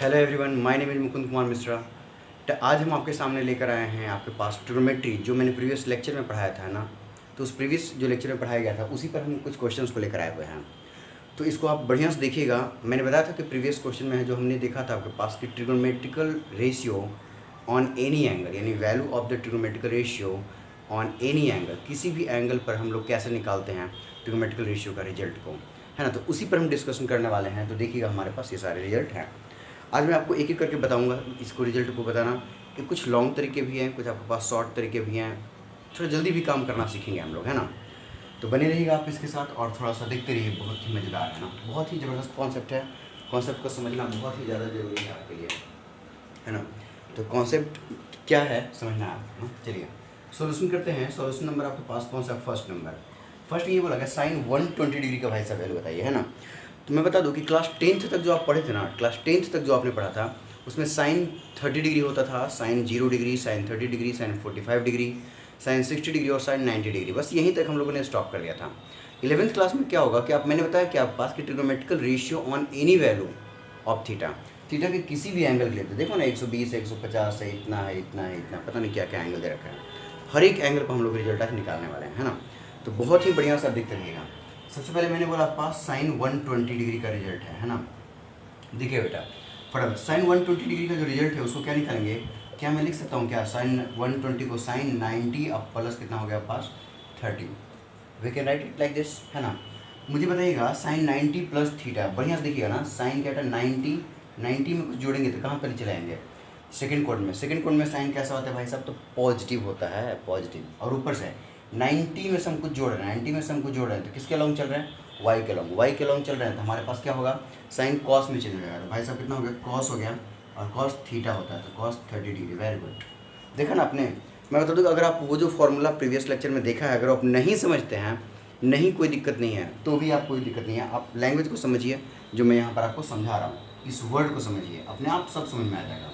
Hello everyone, my name is Mukund Kumar Mishra. तो आज हम आपके सामने लेकर आए हैं आपके पास ट्रिग्नोमेट्री, जो मैंने प्रीवियस लेक्चर में पढ़ाया था ना। तो उस प्रीवियस जो लेक्चर में पढ़ाया गया था उसी पर हम कुछ क्वेश्चंस को लेकर आए हुए हैं। तो इसको आप बढ़िया से देखिएगा। मैंने बताया था कि प्रीवियस क्वेश्चन में है जो हमने देखा था आपके पास कि trigonometrical ratio on any angle, यानी value of the trigonometrical ratio on any angle, किसी भी एंगल पर हम लोग कैसे निकालते हैं ट्रिग्नोमेट्रिकल रेशियो का रिजल्ट को, है ना। तो उसी पर हम डिस्कशन करने वाले हैं। तो देखिएगा हमारे पास ये सारे रिजल्ट हैं। आज मैं आपको एक एक करके बताऊंगा इसको, रिजल्ट को बताना कि कुछ लॉन्ग तरीके भी हैं, कुछ आपके पास शॉर्ट तरीके भी हैं। थोड़ा जल्दी भी काम करना सीखेंगे हम लोग, है ना। तो बने रहिएगा आप इसके साथ और थोड़ा सा देखते रहिए। बहुत ही मज़ेदार है ना, बहुत ही ज़बरदस्त कॉन्सेप्ट है। कॉन्सेप्ट को समझना बहुत ही ज़्यादा ज़रूरी है आपके लिए, है ना। तो कॉन्सेप्ट क्या है समझना है आपको। चलिए सॉल्यूशन करते हैं। सॉल्यूशन नंबर आपके पास कौन सा? First number. फर्स्ट ये बोला गया साइन 120 डिग्री का भाई सा वैल्यू बताइए, है ना। तो मैं बता दूं कि क्लास 10th तक जो आप पढ़े थे ना, क्लास 10th तक जो आपने पढ़ा था उसमें साइन 30 डिग्री होता था, sine 0 degree, sine 30 degree, sine 45 degree, sine 60 degree और साइन 90 डिग्री। बस यहीं तक हम लोगों ने स्टॉप कर दिया था। 11th क्लास में क्या होगा कि आप, मैंने बताया कि आप पास की trigonometrical ratio on any value of theta, theta के किसी भी एंगल के लिए। तो देखो ना 120 है, 150 है, इतना है, इतना है, इतना, पता नहीं क्या क्या एंगल दे रखा है। हर एक एंगल पर हम लोग रिजल्ट आज निकालने वाले हैं, है ना। तो बहुत ही बढ़िया सा दिखते रहिएगा। सबसे पहले मैंने बोला पास साइन 120 डिग्री का रिजल्ट है ना। देखिए बेटा फटाफट, साइन 120 डिग्री का जो रिजल्ट है उसको क्या निकालेंगे? क्या मैं लिख सकता हूँ क्या साइन 120 को साइन 90 अब प्लस कितना हो गया पास 30। We can write it like this, है ना। मुझे बताइएगा साइन 90 प्लस थीटा, बढ़िया से देखिएगा ना। साइन क्या था 90, 90 में कुछ जोड़ेंगे तो कहाँ पर चले आएंगे? सेकंड कोड में। सेकंड कोड में साइन कैसा होता है भाई साहब? तो पॉजिटिव होता है, पॉजिटिव। और ऊपर से 90 में से हम कुछ जोड़ रहे हैं, 90 में से हम कुछ जोड़ रहे हैं तो किसके अलॉन्ग चल रहे हैं? वाई के अलॉन्ग। वाई के अलॉन्ग चल रहे हैं तो हमारे पास क्या होगा? साइन कॉस में चेंज हो जाएगा। तो भाई साहब कितना हो गया? कॉस हो गया, और कॉस थीटा होता है तो कॉस 30 डिग्री। Very good. देखा ना आपने। मैं बता दूँ अगर आप वो जो फॉर्मूला प्रीवियस लेक्चर में देखा है, अगर आप नहीं समझते हैं, नहीं कोई दिक्कत नहीं है, तो भी आप कोई दिक्कत नहीं है। आप लैंग्वेज को समझिए जो मैं यहाँ पर आपको समझा रहा हूँ, इस वर्ड को समझिए, अपने आप सब समझ में आ जाएगा।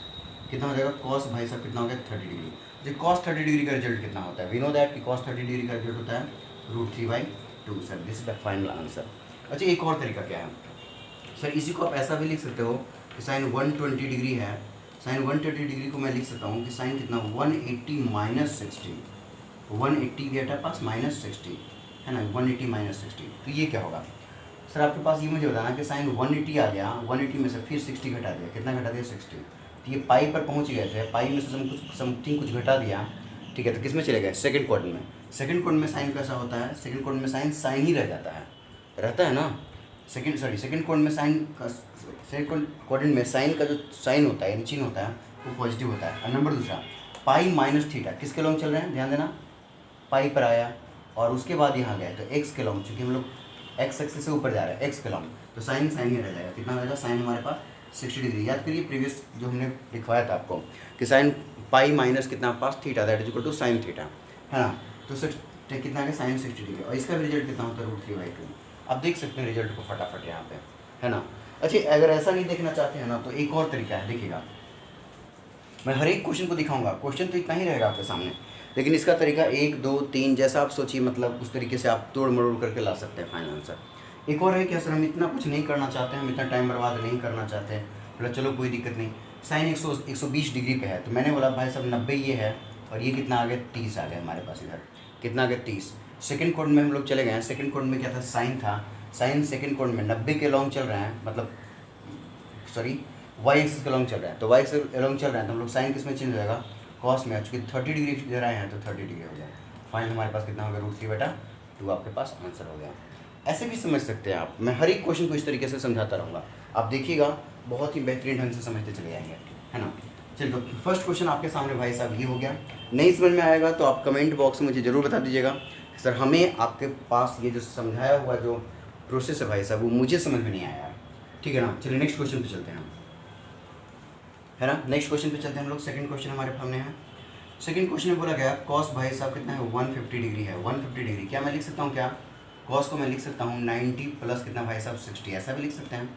कितना हो जाएगा? कॉस भाई साहब कितना हो गया? 30 डिग्री। जो कॉस 30 डिग्री का रिजल्ट कितना होता है? वी नो दैट कि कॉस 30 डिग्री का रिजल्ट होता है √3/2। Sir this is the final answer. अच्छा एक और तरीका क्या है सर, इसी को आप ऐसा भी लिख सकते हो कि साइन 120 डिग्री है, साइन 130 डिग्री को मैं लिख सकता हूँ कि साइन कितना 180 माइनस 60, 180 बेटा पास माइनस 60, है ना। 180 माइनस 60, तो ये क्या होगा सर आपके पास? ये मुझे बताना कि साइन 180 आ गया, 180 में से फिर 60 घटा दिया, कितना घटा दिया? 60। तो ये पाई पर पहुँच गए थे, पाई में से समथिंग कुछ घटा दिया, ठीक है। तो किस में चले गए? सेकंड क्वाड्रेंट में। सेकंड क्वाड्रेंट में साइन कैसा होता है? सेकंड क्वाड्रेंट में साइन साइन ही रह जाता है, रहता है ना। सेकंड क्वाड्रेंट में साइन का, सेकंड क्वाड्रेंट में साइन का जो साइन होता है यानी चिन्ह होता है वो पॉजिटिव होता है। और नंबर दूसरा पाई माइनस थीटा किसके लॉन्ग चल रहे हैं? ध्यान देना, पाई पर आया और उसके बाद यहाँ गया तो एक्स के लॉन्ग, चूँकि हम लोग एक्स एक्सिस से ऊपर जा रहा है, एक्स के लॉन्ग, तो साइन साइन ही रह जाएगा। कितना हो जाएगा? साइन हमारे पास 60 डिग्री। याद करिए प्रीवियस जो हमने लिखवाया था आपको कि साइन पाई माइनस कितना पास theta, that is equal to sine theta, है ना। तो कितना आ गया? Sine 60 degree. और इसका भी रिजल्ट कितना होता है? √3/2। आप देख सकते हैं रिजल्ट को फटाफट यहाँ पे, है ना। अच्छा अगर ऐसा नहीं देखना चाहते हैं ना तो एक और तरीका है, देखिएगा मैं हर एक क्वेश्चन को दिखाऊंगा। क्वेश्चन तो इतना ही रहेगा आपके सामने, लेकिन इसका तरीका 1 2 3 जैसा आप सोचिए, मतलब उस तरीके से आप तोड़ मरोड़ करके ला सकते हैं फाइनल आंसर। एक और है कि सर हम इतना कुछ नहीं करना चाहते, हम इतना टाइम बर्बाद नहीं करना चाहते हैं, बोला चलो कोई दिक्कत नहीं। साइन 120 डिग्री पे है तो मैंने बोला भाई साहब 90 ये है और ये कितना आ गया? 30 आ गया हमारे पास। इधर कितना आ गया? 30। सेकंड कोड में हम लोग चले गए हैं। सेकंड कोड में क्या था? साइन था। साइन सेकंड कोड में 90 के लॉन्ग चल रहे हैं, मतलब सॉरी वाई एक्सिस के लॉन्ग चल रहा है, तो वाई एक्सिस लॉन्ग चल रहा है तो हम लोग साइन किस में चेंज हो जाएगा? कॉस में। चूँकि 30 डिग्री इधर आए हैं तो 30 डिग्री हो जाए। फाइनल हमारे पास कितना हो गया? √3/2 आपके पास आंसर हो गया। ऐसे भी समझ सकते हैं आप। मैं हर एक क्वेश्चन को इस तरीके से समझाता रहूँगा, आप देखिएगा बहुत ही बेहतरीन ढंग से समझते चले जाएंगे, है ना। चलिए तो फर्स्ट क्वेश्चन आपके सामने भाई साहब ये हो गया। नहीं समझ में आएगा तो आप कमेंट बॉक्स में मुझे ज़रूर बता दीजिएगा सर हमें आपके पास ये जो समझाया हुआ जो प्रोसेस है भाई साहब वो मुझे समझ में नहीं आया, ठीक है ना। चलिए नेक्स्ट क्वेश्चन पे चलते हैं, है ना। नेक्स्ट क्वेश्चन पे चलते हैं हम लोग। सेकंड क्वेश्चन हमारे सामने है। सेकंड क्वेश्चन में बोला गया कॉस भाई साहब कितना है? 150 डिग्री है। 150 डिग्री क्या मैं लिख सकता हूँ? क्या कॉस को मैं लिख सकता हूँ 90 प्लस कितना भाई साहब? 60। ऐसा भी लिख सकते हैं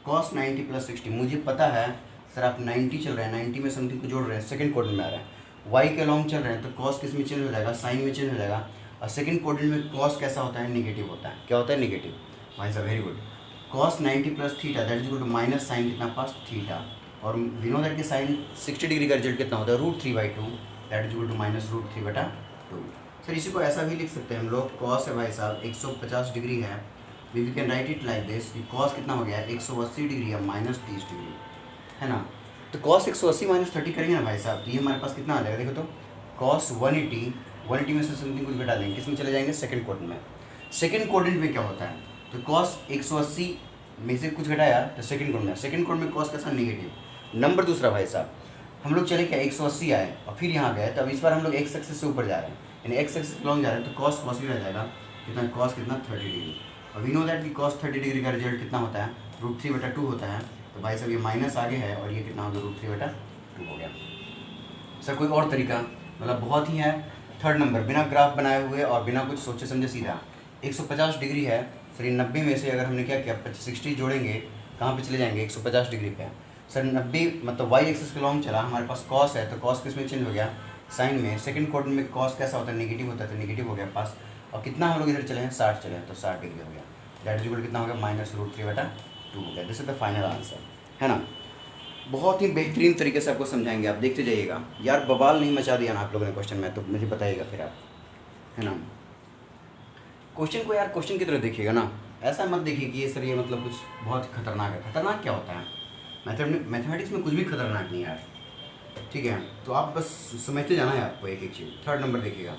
कॉस 90 प्लस 60। मुझे पता है सर आप 90 चल रहे हैं, 90 में समथिंग को जोड़ रहे हैं, सेकंड क्वाड्रेंट में आ रहा है, वाई के लॉन्ग चल रहे हैं तो कॉस किस में चेंज हो जाएगा? साइन में चेंज हो जाएगा। और सेकंड क्वाड्रेंट में कॉस कैसा होता है? निगेटिव होता है। क्या होता है? निगेटिव। भाई साहब very good. Cos 90 plus theta that is equal to minus sine कितना पास? थीटा। और वी नो दैट कि साइन 60 डिग्री का रिजल्ट कितना होता है √3/2, that is equal to -√3/2। Sir इसी को ऐसा भी लिख सकते हैं हम लोग, कॉस है भाई साहब 150 डिग्री है, we can write it like this कि कॉस कितना हो गया 180 डिग्री या -30 डिग्री, है ना। तो कॉस 180 - 30 करेंगे ना भाई साहब, तो ये हमारे पास कितना आ जाएगा, देखो तो कॉस 180 में से समथिंग कुछ घटा देंगे, किस में चले जाएंगे, सेकंड क्वाड्रेंट में। सेकंड क्वाड्रेंट में क्या होता है, तो कॉस 180 में से कुछ घटाया तो सेकंड क्वाड्रेंट में, सेकंड क्वाड्रेंट में कॉस कैसा नेगेटिव। नंबर दूसरा भाई साहब, हम लोग चले क्या 180 आए और फिर यहाँ गए, तो अब इस बार हम लोग एक्स एक्सिस से ऊपर जा रहे हैं, यानी एक्स एक्सिस लॉन्ग जा रहे हैं, तो कॉस कॉस भी रह जाएगा कितना, कॉस कितना 30 डिग्री। और वी नो दैट कि कॉस 30 डिग्री का रिजल्ट कितना होता है √3/2 होता है, तो भाई साहब ये माइनस आगे है और ये कितना होगा √3/2 हो गया। सर कोई और तरीका, मतलब बहुत ही है। थर्ड नंबर, बिना ग्राफ बनाए हुए और बिना कुछ सोचे समझे सीधा 150 डिग्री है सर, ये 90 में से अगर हमने क्या किया 60 जोड़ेंगे कहाँ पे चले जाएंगे 150 डिग्री पे। सर 90 मतलब वाई एक्सिस के लॉन्ग चला, हमारे पास कॉस है, तो कॉस किस में चेंज हो गया, साइन में। सेकंड क्वाड्रेंट में कॉस कैसा होता है, नेगेटिव होता है, तो नेगेटिव हो गया पास। और कितना हम लोग इधर चले हैं 60 चले हैं, तो 60 डिग्री हो गया, दैट इज इक्वल कितना हो गया -√3/2 हो गया। This is the final answer, है ना। बहुत ही बेहतरीन तरीके से आपको समझाएंगे, आप देखते जाइएगा यार, बवाल नहीं मचा दिया ना आप लोगों ने क्वेश्चन में, तो मुझे बताइएगा फिर आप, है ना। क्वेश्चन को यार क्वेश्चन की तरह देखिएगा ना, ऐसा मत देखिए कि ये सर ये मतलब कुछ बहुत खतरनाक है। खतरनाक क्या होता है, मैथमेटिक्स में कुछ भी खतरनाक नहीं यार, ठीक है। तो आप बस समझते जाना है आपको एक एक चीज़। थर्ड नंबर देखिएगा,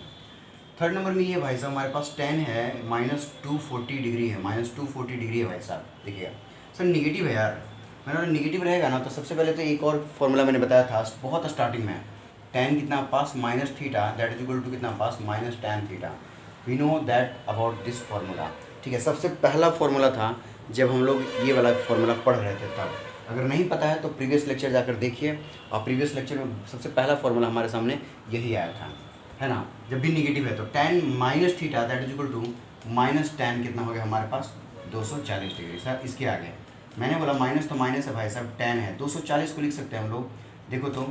थर्ड नंबर में ये भाई साहब हमारे पास tan है -240 डिग्री है, -240 डिग्री है भाई साहब, देखिएगा। सर निगेटिव है यार, मैंने निगेटिव रहेगा ना, तो सबसे पहले तो एक और फॉर्मूला मैंने बताया था बहुत स्टार्टिंग में, tan कितना पास -θ, दैट इज इक्वल टू कितना पास -tan θ। We know that about this formula, ठीक है। सबसे पहला फार्मूला था जब हम लोग ये वाला फार्मूला पढ़ रहे थे तब। अगर नहीं पता है तो प्रीवियस लेक्चर जाकर देखिए, और प्रीवियस लेक्चर में सबसे पहला फार्मूला हमारे सामने यही आया था, है ना। जब भी निगेटिव है तो tan -θ that is equal to -tan कितना हो गया हमारे पास 240 डिग्री। सर इसके आगे मैंने बोला माइनस तो माइनस है भाई साहब, tan है 240 को लिख सकते हैं हम लोग, देखो तो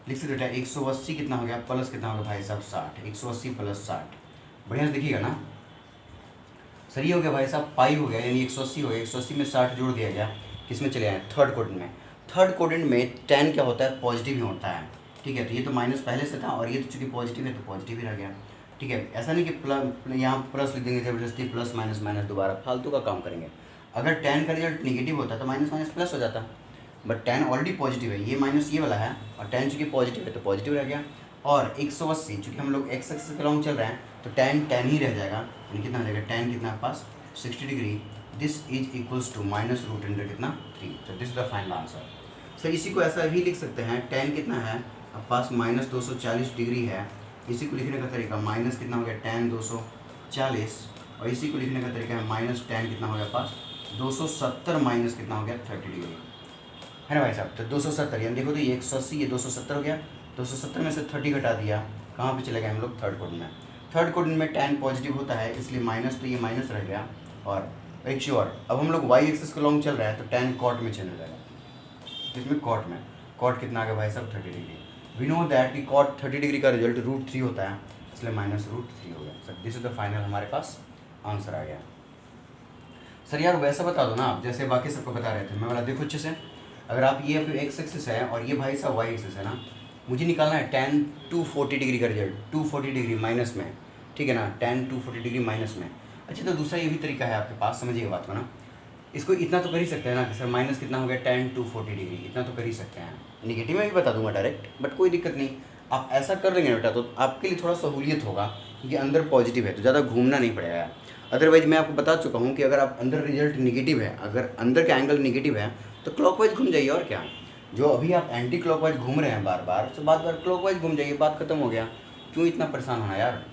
लिख सकते हैं 180 कितना हो गया प्लस कितना हो गया भाई साहब 60, 180 + 60, बढ़िया से देखिएगा ना। सर ये हो गया भाई साहब पाई हो गया, यानी 180 हो गया, 180 में 60 जोड़ दिया गया, किस में चले आए थर्ड क्वाड्रेंट में। थर्ड क्वाड्रेंट में tan क्या होता है पॉजिटिव ही होता है, ठीक है। तो ये तो माइनस पहले से था और ये तो चूँकि पॉजिटिव है तो पॉजिटिव ही रह गया, ठीक है। ऐसा नहीं कि यहाँ प्लस लिख देंगे जबरदस्ती, प्लस माइनस दोबारा फालतू का काम करेंगे। अगर tan का रिजल्ट निगेटिव होता तो माइनस माइनस प्लस हो जाता, बट tan ऑलरेडी पॉजिटिव है, ये माइनस ये वाला है, और tan चूँकि पॉजिटिव है तो पॉजिटिव रह गया। और 180 चूँकि हम लोग एक्स एक्सिस के लॉन्ग चल रहे हैं तो tan ही रह जाएगा, यानी कितना हो जाएगा tan कितना पास 60 degree, this is equals to -√100 कितना 3। तो this is the final answer. Sir इसी को ऐसा भी लिख सकते हैं, tan कितना है अब पास -240 डिग्री है, इसी को लिखने का तरीका माइनस कितना हो गया tan 240, और इसी को लिखने का तरीका है माइनस tan कितना हो गया पास 270 माइनस कितना हो गया 30 डिग्री, है ना भाई साहब। तो 270 यानी देखो तो ये 180 ये 270 हो गया, 270 में से 30 घटा दिया, कहाँ पे चले गए हम लोग थर्ड क्वाड्रेंट में। थर्ड क्वाड्रेंट में tan पॉजिटिव होता है इसलिए माइनस, तो ये माइनस रह गया। और एक चीज़ और, अब हम लोग वाई एक्सिस के लॉन्ग चल रहा है तो tan कॉट में चेंज हो जाएगा, जिसमें कॉट में कॉट कितना आ गया भाई साहब 30 डिग्री। वी नो दैट कि कॉट 30 डिग्री का रिजल्ट √3 होता है, इसलिए -√3 हो गया। Sir this is the final हमारे पास आंसर आ गया। सर यार वैसा बता दो ना आप जैसे बाकी सबको बता रहे थे, मैं बोला देखो अच्छे से, अगर आप ये एक्स एक्सिस है और ये भाई साहब वाई एक्सिस है ना, मुझे निकालना है tan 240 डिग्री का रिजल्ट, 240 डिग्री माइनस में, ठीक है ना, tan 240 डिग्री माइनस में। अच्छा तो दूसरा ये भी तरीका है आपके पास, समझिए बात को ना, इसको इतना तो कर ही सकते हैं ना कि सर माइनस कितना हो गया tan 240 डिग्री, इतना तो कर ही सकते हैं। निगेटिव में भी बता दूंगा डायरेक्ट, बट कोई दिक्कत नहीं, आप ऐसा कर लेंगे बेटा तो आपके लिए थोड़ा सहूलियत होगा, क्योंकि अंदर पॉजिटिव है तो ज़्यादा घूमना नहीं पड़ेगा। अदरवाइज मैं आपको बता चुका हूँ कि अगर आप अंदर रिजल्ट निगेटिव है, अगर अंदर का एंगल निगेटिव है तो क्लॉकवाइज घूम जाइए, और क्या। जो अभी आप एंटी क्लॉकवाइज घूम रहे हैं बार बार, तो बार क्लॉकवाइज घूम जाइए, बात खत्म हो गया, क्यों इतना परेशान होना यार,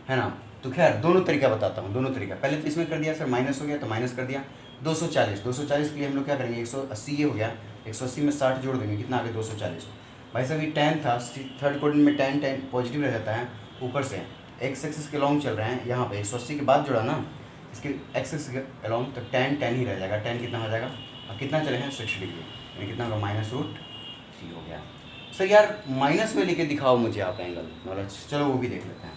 है ना। तो खैर दोनों तरीका बताता हूँ, दोनों तरीका। पहले तो इसमें कर दिया सर माइनस हो गया तो माइनस कर दिया, 240 के लिए हम लोग क्या करेंगे 180 ये हो गया, 180 में 60 जोड़ देंगे, कितना आ गया 240। भाई साहब ये tan था, थर्ड क्वाड्रेंट में tan पॉजिटिव रह जाता है, ऊपर से एक्स एक्सिस के लॉन्ग चल रहे हैं, यहाँ पे 180 के बाद जोड़ा ना इसके एक्स एक्सिस के लॉन्ग, तो tan ही रह जाएगा, tan कितना हो जाएगा, और कितना चले हैं 60 डिग्री, यानी कितना होगा -√3 हो गया। सर यार माइनस में लेके दिखाओ मुझे आप एंगल, मतलब चलो वो भी देख लेते हैं।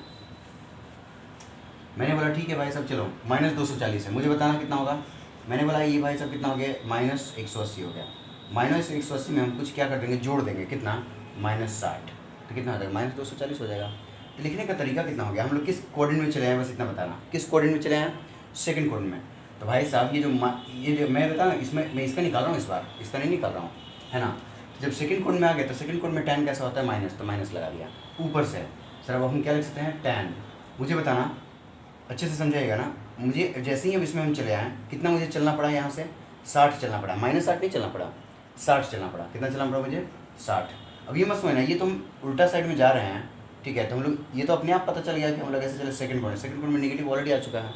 मैंने बोला ठीक है भाई साहब चलो -240 है, मुझे बताना कितना होगा। मैंने बोला ये भाई साहब कितना हो गया -180 हो गया, -180 में हम कुछ क्या कर देंगे, जोड़ देंगे, कितना, -60, तो कितना हो जाएगा, -240 हो जाएगा। तो लिखने का तरीका कितना हो गया, हम लोग किस कोऑर्डिनेट में चले हैं, बस इतना बताना, किस कोऑर्डिनेट में चले हैं, सेकंड कोऑर्डिनेट में। तो भाई साहब ये जो मैं बता, इसमें मैं इसका निकाल रहा हूँ, इस बार इसका नहीं निकाल रहा हूँ, है ना। तो जब सेकंड कोऑर्डिनेट में आ गया तो सेकंड कोऑर्डिनेट में tan कैसा होता है, माइनस, तो माइनस लगा दिया ऊपर से। सर अब हम क्या लिख सकते हैं, tan। मुझे बताना, अच्छे से समझाइएगा ना, मुझे जैसे ही अब इसमें हम चले आए, कितना मुझे चलना पड़ा यहाँ से, 60 चलना पड़ा, -60 नहीं चलना पड़ा, 60 चलना पड़ा, कितना चलना पड़ा मुझे, 60। अब ये मत समझना, ये तो हम उल्टा साइड में जा रहे हैं, ठीक है। तो हम लोग ये तो अपने आप पता चल गया कि हम लोग ऐसे चले, सेकंड कोऑर्डिनेट में नेगेटिव ऑलरेडी आ चुका है,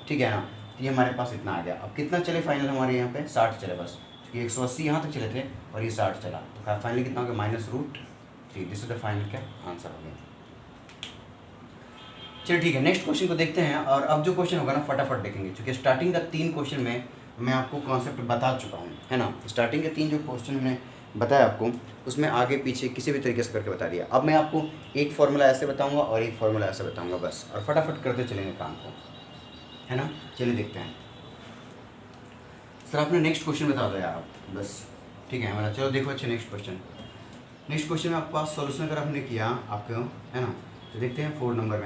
ठीक है ना। तो ये हमारे पास इतना आ गया। अब कितना चले फाइनल हमारे यहाँ पे, 60 चले बस, क्योंकि 180 यहाँ तक चले थे और ये 60 चला, तो फाइनली कितना हो गया, -√3। दिस इज द फाइनल क्या आंसर हो गया। चलिए ठीक है, नेक्स्ट क्वेश्चन को देखते हैं। और अब जो क्वेश्चन होगा ना फटाफट देखेंगे, क्योंकि स्टार्टिंग का 3 क्वेश्चन में मैं आपको कॉन्सेप्ट बता चुका हूँ, है ना। स्टार्टिंग के 3 जो क्वेश्चन हमने बताया आपको, उसमें आगे पीछे किसी भी तरीके से करके बता दिया। अब मैं आपको एक फार्मूला ऐसे बताऊंगा और एक फार्मूला ऐसे बताऊंगा बस, और फटाफट करते चलेंगे काम को, है ना। चलिए देखते हैं। सर आपने नेक्स्ट क्वेश्चन बता दो यार आप, बस ठीक है हमारा। चलो देखो, अच्छा नेक्स्ट क्वेश्चन में आपके पास सोल्यूशन अगर हमने किया आपको, है ना, तो देखते हैं 4 नंबर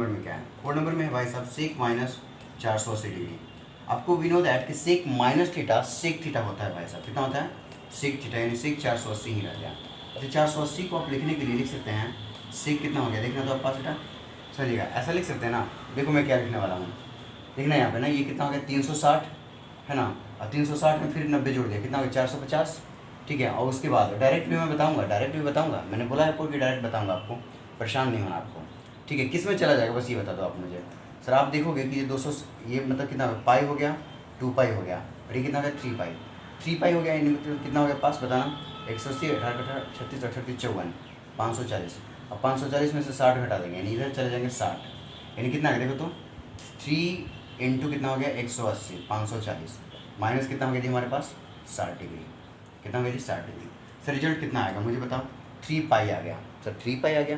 में क्या है। 4 नंबर में है भाई साहब सेक -480 डिग्री। आपको वी नो दैट कि सेक सेक थीटा होता है भाई साहब, कितना होता है, सेक थीटा, यानी सेक 480 ही रह गया। तो 480 को आप लिखने के लिए लिख सकते हैं, सेक कितना हो गया, देखना तो आप पास बेटा, समझिएगा ऐसा लिख सकते हैं ना। देखो मैं क्या लिखने वाला हूँ, देखना यहाँ पे ना, ये कितना हो गया 360, है ना, और 360 में फिर 90 जोड़ दिया, कितना हो गया 450, ठीक है। और उसके बाद डायरेक्ट भी मैं बताऊँगा, मैंने बोला है आपको कि डायरेक्ट बताऊँगा आपको, परेशान नहीं होना आपको, ठीक है। किस में चला जाएगा बस ये बता दो आप मुझे। सर आप देखोगे कि ये 200, ये मतलब कितना पाई हो गया, 2 पाई हो गया, और ये कितना हो गया 3 पाई हो गया, यानी मतलब कितना हो गया पास बताना, 180, 18, 36, 38, 54, 540। अब 540 में से 60 घटा देंगे, यानी इधर चले जाएंगे 60, यानी कितना है देखो तो 3 इंटू कितना हो गया 180, 540 माइनस कितना हो गया जी हमारे पास 60 डिग्री, कितना हो गया जी 60 डिग्री। सर रिजल्ट कितना आएगा मुझे बताओ, 3 पाई आ गया। सर 3 पाई आ गया,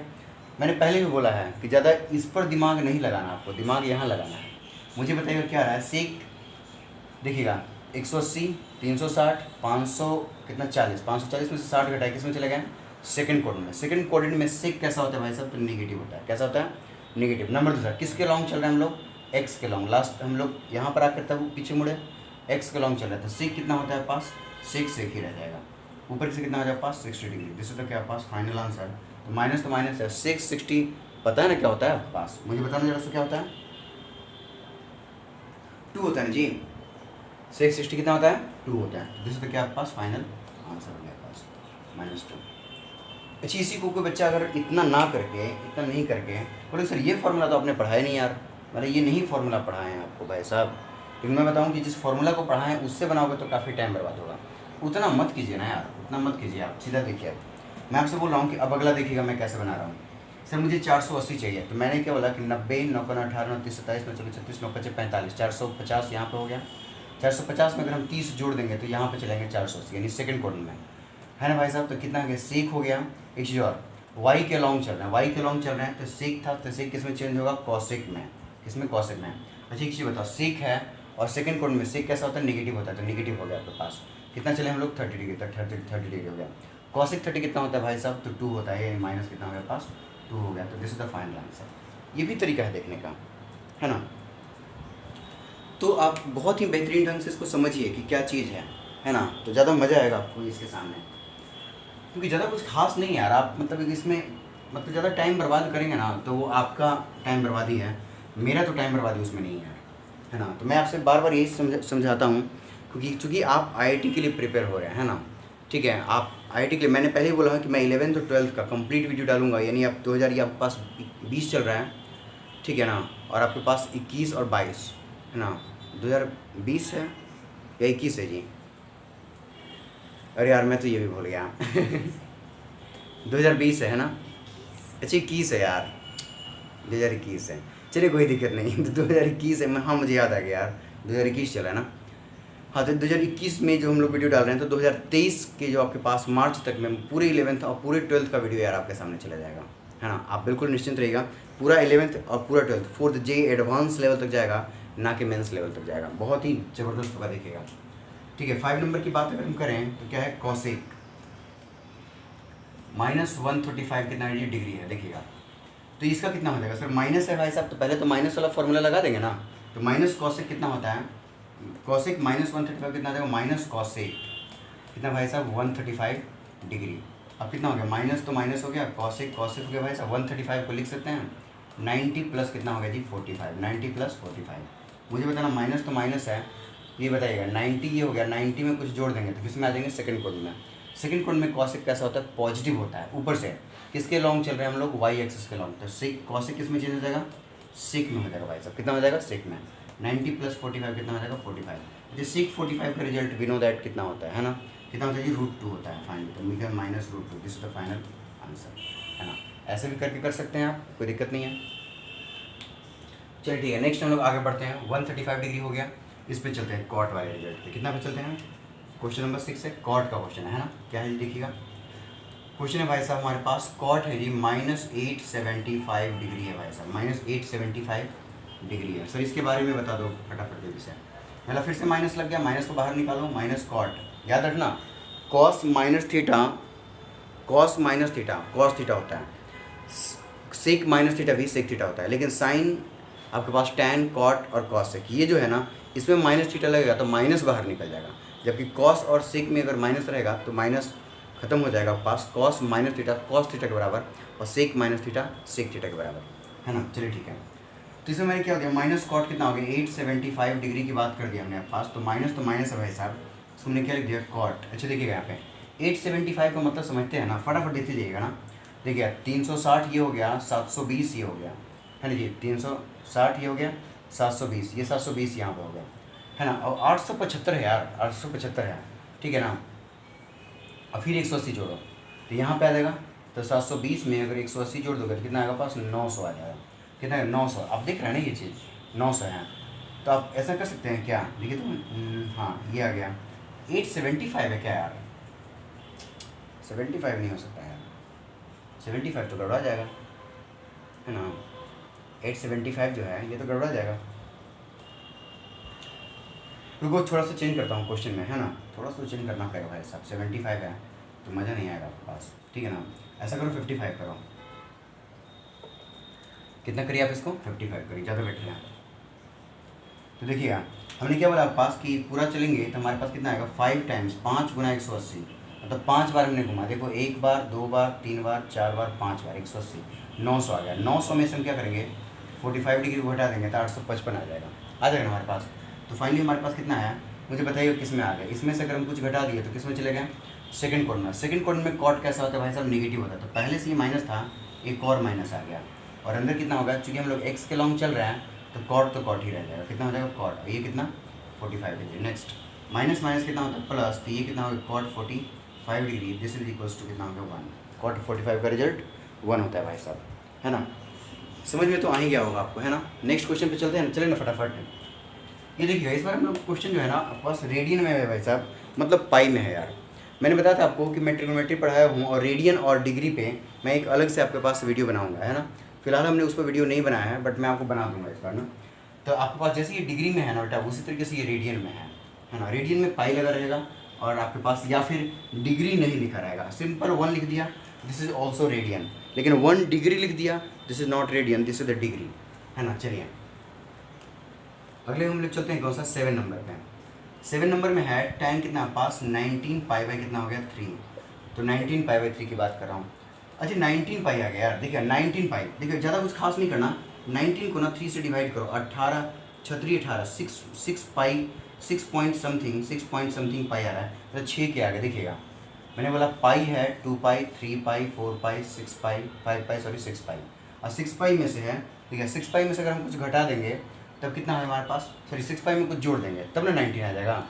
मैंने पहले भी बोला है कि ज़्यादा इस पर दिमाग नहीं लगाना, आपको दिमाग यहाँ लगाना है। मुझे बताइएगा क्या रहा है, सेक देखिएगा 180, 360, 500 कितना 40, 540 में से 60 घटाए, किस में चले गए, सेकंड कोऑर्डिनेट में। सेकंड कोऑर्डिनेट में सेक कैसा होता है भाई साहब, तो नेगेटिव होता है। कैसा होता है, नेगेटिव। नंबर दूसरा, किसके लॉन्ग चल रहे हैं हम लोग, एक्स के लॉन्ग। लास्ट हम लोग यहाँ पर आकर तब पीछे मुड़े, एक्स के लॉन्ग चल रहा है, तो सेक कितना होता है पास, सेक ही रह जाएगा। ऊपर से कितना हो जाएगा पास 60 डिग्री। दिस इज द क्या पास फाइनल आंसर। तो माइनस है, 660 पता है ना क्या होता है आपके पास, मुझे बताना जरा सा क्या होता है, 2 होता है ना जी, 660 कितना होता है, 2 होता है। दिस इज द क्या आपके पास फाइनल आंसर हो गया पास -2। अच्छा इसी को कोई बच्चा अगर इतना नहीं करके बोले सर ये फार्मूला तो आपने पढ़ा ही नहीं यार, मैंने ये नहीं फार्मूला पढ़ाए हैं आपको भाई साहब। लेकिन मैं बताऊं कि जिस फार्मूला को पढ़ाएं उससे बनाओगे तो काफ़ी टाइम बर्बाद होगा। उतना मत कीजिए ना यार, उतना मत कीजिए आप, सीधा देखिए। मैं आपसे बोल रहा हूँ कि अब अगला देखिएगा मैं कैसे बना रहा हूँ। सर मुझे 480 चाहिए, तो मैंने क्या बोला कि 90, 9 × 18, 29, 27, 29, 36, 9 × 45, 450 यहाँ पे हो गया। 450 में अगर हम 30 जोड़ देंगे तो यहाँ पे चलेंगे 480, यानी सेकंड कोऑर्डिनेट में, है ना भाई साहब। तो कितना है, सेक हो गया। एक चीज़ और, वाई के लॉन्ग चल रहे हैं, तो सेक था, तो सेक किस में चेंज होगा, कॉसेक में, किसमें, कॉसेक में। अच्छा एक चीज़ बताओ, सेक है और सेकंड कोऑर्डिनेट में सेक कैसा होता है, नेगेटिव होता है, तो नेगेटिव हो गया आपके पास। कितना चले हम लोग 30 डिग्री तक, 30 डिग्री हो गया। कॉसेक 30 कितना होता है भाई साहब, तो 2 होता है, माइनस कितना हो गया पास 2 हो गया। तो this is the final answer. ये भी तरीका है देखने का, है ना। तो आप बहुत ही बेहतरीन ढंग से इसको समझिए कि क्या चीज़ है ना। तो ज़्यादा मज़ा आएगा आपको इसके सामने, क्योंकि ज़्यादा कुछ खास नहीं है यार। आप मतलब इसमें मतलब ज़्यादा टाइम बर्बाद करेंगे ना तो वो आपका टाइम बर्बादी है, मेरा तो टाइम बर्बादी उसमें नहीं है ना। तो मैं आपसे बार बार यही समझाता हूँ, क्योंकि चूँकि आप IIT के लिए प्रिपेयर हो रहे हैं, है ना, ठीक है। आप IIT के लिए, मैंने पहले ही बोला है कि मैं 11th और 12th का कंप्लीट वीडियो डालूंगा, यानी आप 2000 ये आपके पास 20 चल रहा है, ठीक है ना, और आपके पास 21 और 22 है ना, 2020 है या 21 है जी, अरे यार मैं तो ये भी भूल गया 2020 है ना, अच्छा 21 है यार, 2021 है, चलिए कोई दिक्कत नहीं। तो 2021 है, मैं हाँ मुझे याद आ गया यार 2021 चला है ना। हाँ तो 2021 में जो हम लोग वीडियो डाल रहे हैं, तो 2023 के जो आपके पास मार्च तक में पूरे 11th और पूरे 12th का वीडियो यार आपके सामने चला जाएगा, है ना। आप बिल्कुल निश्चिंत रहिएगा, पूरा 11th और पूरा 12th, 4th JEE advance level तक जाएगा, ना कि मेंस लेवल तक जाएगा। बहुत ही ज़बरदस्त होगा, देखिएगा। ठीक है। 5 नंबर की बात अगर हम करें तो क्या है, कॉसेक -135 कितना डिग्री है, देखिएगा। तो इसका कितना हो जाएगा सर, माइनस है भाई साहब, तो पहले तो माइनस वाला फॉर्मूला लगा देंगे ना। तो माइनस कॉसेक कितना होता है, कॉसेक -135 कितना देगा, माइनस कॉसेक कितना भाई साहब 135 डिग्री। अब कितना हो गया, माइनस तो माइनस हो गया, कॉसेक कॉसेक हो गया भाई साहब 135 को लिख सकते हैं 90 प्लस कितना हो गया जी 45, 90 प्लस 45। मुझे बताना माइनस तो माइनस है, ये बताइएगा 90 ये हो गया, 90 में कुछ जोड़ देंगे तो किस में आ जाएंगे, सेकंड कोड में। सेकंड कोड में कॉसेक कैसा होता है, पॉजिटिव होता है, ऊपर से किसके लॉन्ग चल रहे हैं हम लोग, वाई एक्सिस के लॉन्ग। तो सेक कॉसेक किस में चेंज हो जाएगा, सेक में हो जाएगा भाई साहब, कितना हो जाएगा सेक में। 90 प्लस 45 कितना हो जाएगा 45। जो सेक 45 का रिजल्ट वी नो दैट कितना होता है ना, कितना होता है जी √2 होता है फाइनल। तो मिल गया -√2, this is the final answer, है ना। ऐसे भी करके कर सकते हैं आप, कोई दिक्कत नहीं है। चलिए ठीक है, नेक्स्ट हम लोग आगे बढ़ते हैं। 135 डिग्री हो गया, इस पे चलते हैं कॉट वाले रिजल्ट पे। कितना पे चलते हैं, क्वेश्चन नंबर 6 है, कॉट का क्वेश्चन है ना। क्या है जी, देखिएगा क्वेश्चन है भाई साहब हमारे पास, कॉट है जी -875 डिग्री है भाई साहब, -875 डिग्री है। सर इसके बारे में बता दो फटाफट जल्दी से। पहला फिर से माइनस लग गया, माइनस को बाहर निकालो, माइनस कॉट, याद रखना cos minus theta, cos minus theta cos theta होता है, सेक माइनस थीटा भी सेक थीटा होता है। लेकिन साइन आपके पास टैन कॉट और कॉस सेक, ये जो है ना इसमें माइनस थीटा लगेगा तो माइनस बाहर निकल जाएगा। जबकि कॉस और सेक में अगर माइनस रहेगा तो माइनस खत्म हो जाएगा पास, cos minus theta cos theta के बराबर और sec minus theta sec theta के बराबर, है ना। चलिए ठीक है, तो इसमें मैंने क्या हो गया, माइनस कॉट कितना हो गया 875 डिग्री की बात कर दिया हमने पास। तो माइनस है भाई साहब, तो हमने क्या लिख दिया कॉट। अच्छा देखिएगा यहाँ पे 875 का मतलब समझते हैं ना, फटाफट देखते जाइएगा ना। देखिए 360 ये हो गया, 720 ये हो गया, है ना जी। 360 ये हो गया, 720 ये 720 यहाँ पर हो गया, है ना। और 875 है यार, 875 है, ठीक है ना। और फिर 180 जोड़ो तो यहाँ पे आ जाएगा। तो 720 में अगर 180 जोड़ दोगे तो कितना आएगा पास, 900 आ जाएगा। कितना है 900, आप देख रहे हैं ना ये चीज़ 900 है। तो आप ऐसा कर सकते हैं क्या, देखिए तो हाँ ये आ गया 875 है क्या यार, 75 नहीं हो सकता यार, 75 तो गड़बड़ा जाएगा, है ना। 875 जो है ये तो गड़बड़ा जाएगा। रुको थोड़ा सा चेंज करता हूँ क्वेश्चन में, है ना, थोड़ा सा चेंज करना पड़ेगा भाई साहब। 75 है तो मज़ा नहीं आएगा आपके पास, ठीक है ना। ऐसा करो 55 करो, कितना करिए आप इसको 55 करिए, ज़्यादा बेटर है। तो देखिएगा हमने क्या बोला पास कि पूरा चलेंगे तो हमारे पास कितना आएगा 5 टाइम्स 5 गुना 180, मतलब 5 बार हमने घुमा। देखो 1 बार 2 बार 3 बार 4 बार 5 बार 180, 900 आ गया। 900 में से हम क्या करेंगे 45 डिग्री को हटा देंगे तो 855 आ जाएगा हमारे पास। तो फाइनली हमारे पास कितना आया, मुझे बताइए किस में आ गया। इसमें से अगर हम कुछ घटा दिए तो किस में चले गए, सेकंड कोड में। सेकंड कोड में कॉट कैसा होता है भाई साहब, नेगेटिव होता है। तो पहले से ये माइनस था, एक और माइनस आ गया और अंदर कितना होगा, चूँकि हम लोग एक्स के लॉन्ग चल रहे हैं तो कॉट ही रह जाएगा। कितना हो जाएगा कॉट, ये कितना 45 डिग्री। नेक्स्ट माइनस माइनस कितना होता है प्लस, तो ये कितना होगा cot 45 degree, this is equals to कितना होगा 1। कॉट 45 का रिजल्ट 1 होता है भाई साहब, है ना। समझ में तो आ ही गया होगा आपको, है ना। नेक्स्ट क्वेश्चन पे चलते हैं, चले ना फटाफट। ये देखिए इस बार हम लोग क्वेश्चन जो है ना आपके पास रेडियन में है भाई साहब, मतलब पाई में है यार। मैंने बताया था आपको कि मैं ट्रिग्नोमेट्री पढ़ाया हूँ और रेडियन और डिग्री पे मैं एक अलग से आपके पास वीडियो बनाऊंगा, है ना। फिलहाल हमने उस पर वीडियो नहीं बनाया है बट मैं आपको बना दूंगा इस बार ना। तो आपके पास जैसे ये डिग्री में है ना बेटा, उसी तरीके से ये रेडियन में है ना। रेडियन में पाई लगा रहेगा और आपके पास या फिर डिग्री नहीं लिखा रहेगा, सिंपल 1 लिख दिया, दिस इज ऑल्सो रेडियन। लेकिन 1 डिग्री लिख दिया, this is not radian, this is the degree, है ना। चलिए अगले हम लोग चलते हैं कौन सा 7 नंबर पे। 7 नंबर में है tan कितना पास 19 पाई बाई कितना हो गया 3। तो 19 पाई बाई 3 की बात कर रहा हूँ। अच्छा 19 पाई आ गया यार, देखिए 19 पाई, देखिए ज़्यादा कुछ खास नहीं करना। 19 को ना 3 से डिवाइड करो, 18 छत्री 18 6 पाई 6 पॉइंट समथिंग पाई आ रहा है, तो 6 के आगे देखिएगा। मैंने बोला पाई है 2 पाई 3 पाई 4 पाई 6 पाई 5 पाई सॉरी 6 पाई, और 6 पाई में से है, ठीक है 6 पाई में से अगर हम कुछ घटा देंगे तब कितना है हमारे पास, सॉरी 6 पाई में कुछ जोड़ देंगे तब ना 19 आ जाएगा।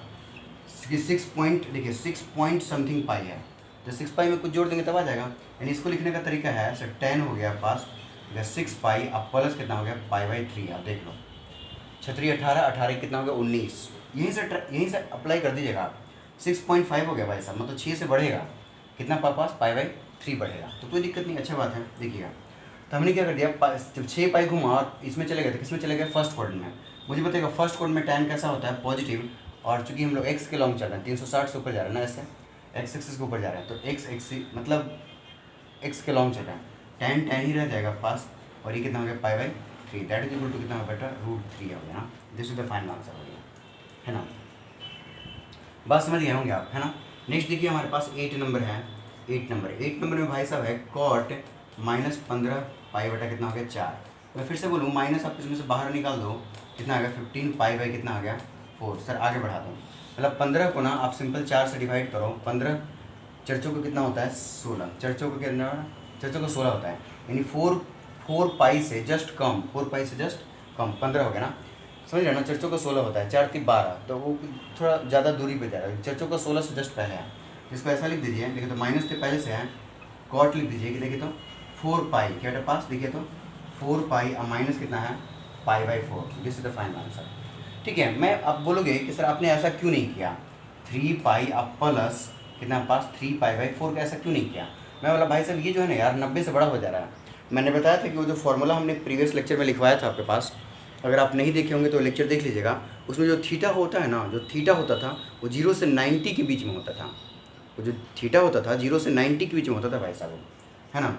6 पॉइंट देखिए 6 पॉइंट समथिंग पाई है, तो 6 पाई में कुछ जोड़ देंगे तब आ जाएगा। यानी इसको लिखने का तरीका है सर 10 हो गया पास 6 पाई, अब प्लस कितना हो गया पाई बाई 3। आप देख लो छत्री 18 18 कितना हो गया 19, यहीं से अप्लाई कर दीजिएगा आप। 6.5 हो गया भाई साहब, मतलब 6 से बढ़ेगा कितना पास पाई बाई 3 बढ़ेगा, तो कोई दिक्कत नहीं, अच्छा बात है। देखिएगा तो हमने क्या कर दिया, जब 6 पाई घुमा और इसमें चले गए तो किसमें चले गए फर्स्ट क्वाड्रेंट में। मुझे बताइएगा फर्स्ट क्वाड्रेंट में tan कैसा होता है पॉजिटिव, और चूंकि हम लोग एक्स के लॉन्ग चल रहे हैं 360 से ऊपर जा रहे हैं ना, ऐसे एक्स एक्सिस के ऊपर जा रहे हैं, तो एक्स एक्सिस मतलब एक्स के लॉन्ग चल रहे हैं, tan tan ही रह जाएगा पास, और ये कितना हो गया π/3, दैट इज इक्वल टू कितना हो बेटा √3 हो गया ना। This is the final answer हो गया, है ना। बात समझ गए होंगे आप, है ना। नेक्स्ट देखिए हमारे पास 8 नंबर है। 8 नंबर में भाई साहब है cot -15 π/, कितना हो गया 4। मैं फिर से बोलूँ, माइनस आप इसमें से बाहर निकाल दो, कितना आ गया 15 π/, कितना आ गया 4। सर आगे बढ़ा दो, मतलब 15 को ना आप सिंपल 4 से डिवाइड करो, 15 चर्चों को कितना होता है 16, चर्चों को कितना, चर्चों को 16 होता है, यानी 4 पाई से जस्ट कम, 4 पाई से जस्ट कम 15 हो गया ना, समझ रहे ना। चर्चों का 16 होता है, 4 3 12, तो वो थोड़ा ज़्यादा दूरी पे जा रहा है, चर्चों का 16 से जस्ट पहले है, जिसको ऐसा लिख दीजिए, देखिए तो माइनस के पहले से है, कॉट लिख दीजिए कि देखिए तो 4 पाई क्या बेटा पास, देखिए तो 4 पाई और माइनस कितना है π/4, this is the final answer. ठीक है, मैं अब बोलोगे कि सर आपने ऐसा क्यों नहीं किया, 3 पाई अब प्लस कितना पास 3 π/4 का ऐसा क्यों नहीं किया। मैं बोला भाई साहब ये जो है ना यार 90 से बड़ा हो जा रहा है। मैंने बताया था कि वो जो फॉर्मूला हमने प्रीवियस लेक्चर में लिखवाया था आपके पास, अगर आप नहीं देखे होंगे तो लेक्चर देख लीजिएगा, उसमें जो थीटा होता है ना, जो थीटा होता था वो 0 से 90 के बीच में होता था, वो जो थीटा होता था 0 से 90 के बीच में होता था भाई साहब, है ना।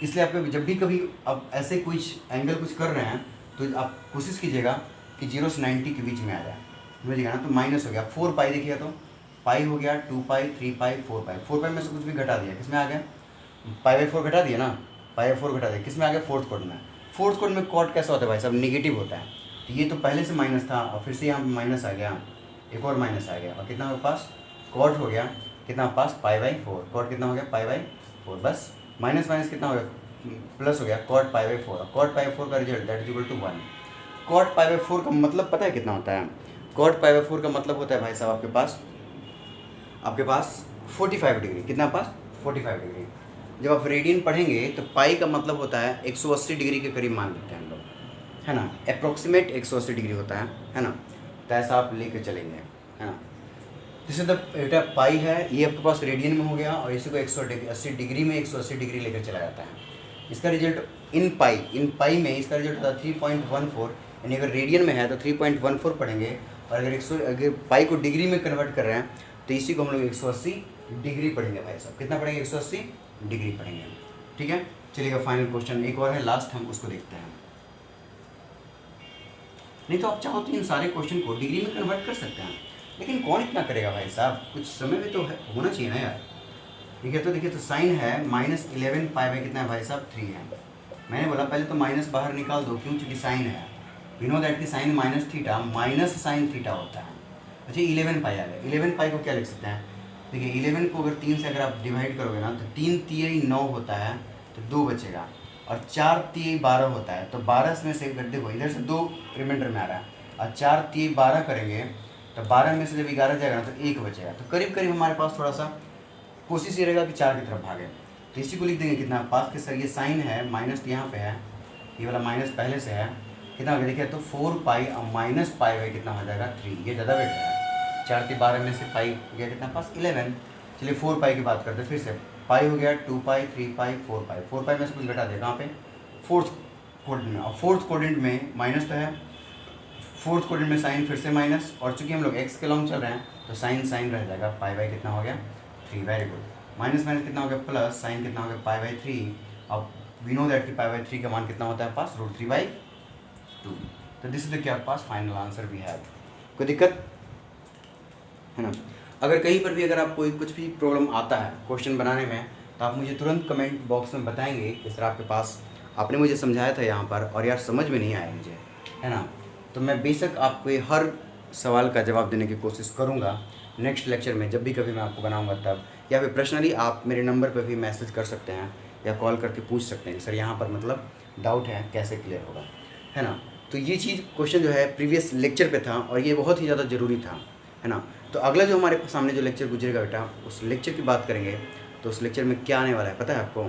इसलिए आपको जब भी कभी आप ऐसे कुछ एंगल कुछ कर रहे हैं तो आप कोशिश कीजिएगा कि 0 से 90 के बीच में आ जाए, समझिएगा ना। तो माइनस हो गया 4 पाई, देखिएगा तो पाई हो गया 2 पाई 3 पाई 4 पाई, 4 पाई में से कुछ भी घटा दिया, किसमें आ गया π/4 घटा दिया ना, π/4 घटा दिया, किसमें आ गया फोर्थ कोड में। फोर्थ कोड में कॉट कैसा होता है भाई साहब, नेगेटिव होता है, तो ये तो पहले से माइनस था और फिर से यहाँ माइनस आ गया, एक और माइनस आ गया, और कितना हो पास कॉट हो गया कितना पास π/4, कॉट कितना हो गया π/4, बस माइनस माइनस कितना हो गया प्लस हो गया कॉट π/4, कॉट π/4 का result that is equal to 1। Cot π/4 का मतलब पता है कितना होता है, कॉट π/4 का मतलब होता है भाई साहब आपके पास 45 डिग्री, कितना पास 45 डिग्री। जब आप रेडियन पढ़ेंगे तो पाई का मतलब होता है 180 डिग्री के करीब मान लेते हैं हम लोग, है ना, अप्रोक्सीमेट 180 डिग्री होता है ना, तो ऐसा आप लेके चलेंगे, है ना। जैसे तो बेटा पाई है, ये आपके पास रेडियन में हो गया, और इसी को 180 डिग्री में 180 डिग्री लेकर चला जाता है। इसका रिजल्ट इन पाई में इसका रिजल्ट होता है 3.14, यानी अगर रेडियन में है तो 3.14 पढ़ेंगे, और अगर पाई को डिग्री में कन्वर्ट कर रहे हैं तो इसी को हम लोग 180 डिग्री पढ़ेंगे भाई साहब, कितना पढ़ेंगे 180 डिग्री पढ़ेंगे। ठीक है, चलिएगा फाइनल क्वेश्चन एक और है, लास्ट हम उसको देखते हैं। नहीं तो आप चाहो तो इन सारे क्वेश्चन को डिग्री में कन्वर्ट कर सकते हैं, लेकिन कौन इतना करेगा भाई साहब, कुछ समय भी तो होना चाहिए ना यार। ठीक है, तो देखिए तो साइन है -11 π/, कितना है भाई साहब 3 है। मैंने बोला पहले तो माइनस बाहर निकाल दो, क्यों, क्योंकि साइन है, वी नो दैट कि साइन -θ माइनस साइन थीटा होता है। अच्छा 11 पाई आ गया, 11 पाई को क्या लिख सकते हैं, देखिए 11 को अगर 3 से अगर आप डिवाइड करोगे ना तो 3 तिहाई 9 होता है, तो 2 बचेगा, और 4 तिहाई 12 होता है, तो 12 में से देखो इधर से 2 रिमाइंडर में आ रहा है, और 4 तिहाई 12 करेंगे तो 12 में से जब 11 जाएगा ना तो 1 बचेगा, तो करीब करीब हमारे पास थोड़ा सा कोशिश ये रहेगा कि 4 की तरफ भागे, तो इसी को लिख देंगे कितना पास के सर, ये साइन है माइनस यहाँ पे है, ये वाला माइनस पहले से है, कितना हो गया देखिए तो 4 पाई और माइनस π/, कितना हो जाएगा 3, ये ज़्यादा बेटर है। 4 की 12 में से पाई गया कितना पास 11। चलिए 4 पाई की बात करते हैं फिर से, पाई हो गया 2 पाई 3 पाई 4 पाई, 4 पाई में से कुछ घटा दिया कहाँ पे फोर्थ कोऑर्डिनेट में, और फोर्थ कोऑर्डिनेट में माइनस तो है, फोर्थ कोऑर्डिनेट में साइन फिर से माइनस, और चूंकि हम लोग एक्स के लॉन्ग चल रहे हैं तो साइन रह जाएगा, π/, कितना हो गया 3, वेरी गुड। माइनस माइनस कितना हो गया प्लस, साइन कितना हो गया π/3, अब वी नो दैट कि π/3 का मान कितना होता है पास √3/2, तो दिस इज द क्या पास फाइनल आंसर वी हैव। कोई दिक्कत है ना। अगर कहीं पर भी अगर आपको कुछ भी प्रॉब्लम आता है क्वेश्चन बनाने में, तो आप मुझे तुरंत कमेंट बॉक्स में बताएंगे कि सर आपके पास आपने मुझे समझाया था यहाँ पर और यार समझ में नहीं आया मुझे, है ना। तो मैं बेशक आपको हर सवाल का जवाब देने की कोशिश करूँगा नेक्स्ट लेक्चर में, जब भी कभी मैं आपको बनाऊँगा तब, या फिर पर्सनली आप मेरे नंबर पर भी मैसेज कर सकते हैं या कॉल करके पूछ सकते हैं सर यहाँ पर मतलब डाउट है कैसे क्लियर होगा, है ना। तो ये चीज़ क्वेश्चन जो है प्रीवियस लेक्चर पे था और ये बहुत ही ज़्यादा ज़रूरी था, है ना। तो अगला जो हमारे सामने जो लेक्चर गुजरेगा बेटा, उस लेक्चर की बात करेंगे, तो उस लेक्चर में क्या आने वाला है पता है आपको,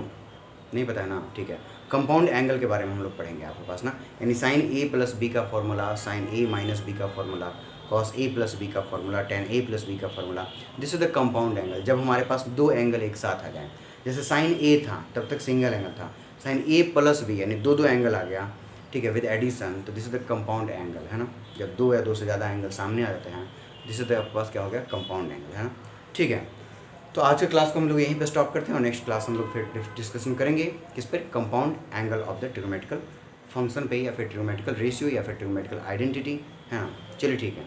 नहीं पता है ना, ठीक है। कंपाउंड एंगल के बारे में हम लोग पढ़ेंगे आपके पास ना, यानी साइन A + B का फॉर्मूला, साइन A - B का फॉर्मूला, cos A + B का फॉर्मूला, tan A + B का formula, this is the compound angle. जब हमारे पास दो एंगल एक साथ आ जाएँ, जैसे साइन A था तब तक सिंगल एंगल था, साइन A + B यानी दो एंगल आ गया, ठीक है, विद एडिशन, तो this is the compound angle, है ना। जब दो या दो से ज़्यादा एंगल सामने आ जाते हैं जिससे तो आपके पास क्या हो गया, कंपाउंड एंगल, है ना। ठीक है, तो आज के क्लास को हम लोग यहीं पे स्टॉप करते हैं और नेक्स्ट क्लास हम लोग फिर डिस्कशन करेंगे किस पर, compound angle of the trigonometrical function पे, या फिर ट्रिग्नोमेट्रिकल रेशियो, या फिर ट्रिग्नोमेट्रिकल आइडेंटिटी, है ना। चलिए ठीक है।